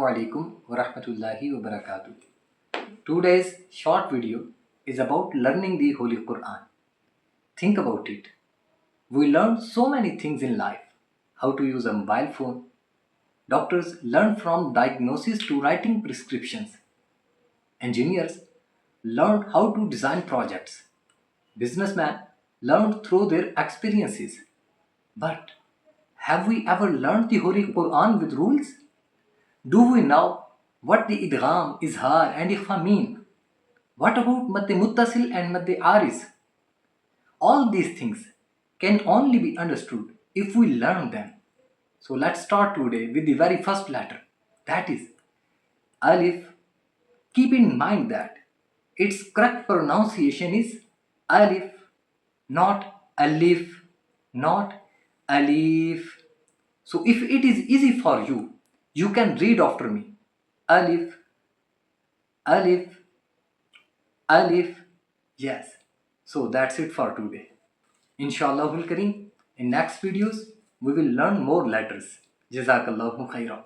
Alaikum Warahmatullahi Wabarakatuh. Today's short video is about learning the Holy Quran. Think about it. We learn so many things in life. How to use a mobile phone. Doctors learn from diagnosis to writing prescriptions. Engineers learn how to design projects. Businessmen learn through their experiences. But have we ever learned the Holy Quran with rules? Do we know what the idgham, izhar and ikhfa mean? What about madde muttasil and madde aris? All these things can only be understood if we learn them. So let's start today with the very first letter, that is Alif. Keep in mind that its correct pronunciation is Alif, not Alif, not Alif. So if it is easy for you, you can read after me. Alif, Alif, Alif. Yes. So that's it for today. InshaAllah in next videos we will learn more letters. Jazakallahu khairan.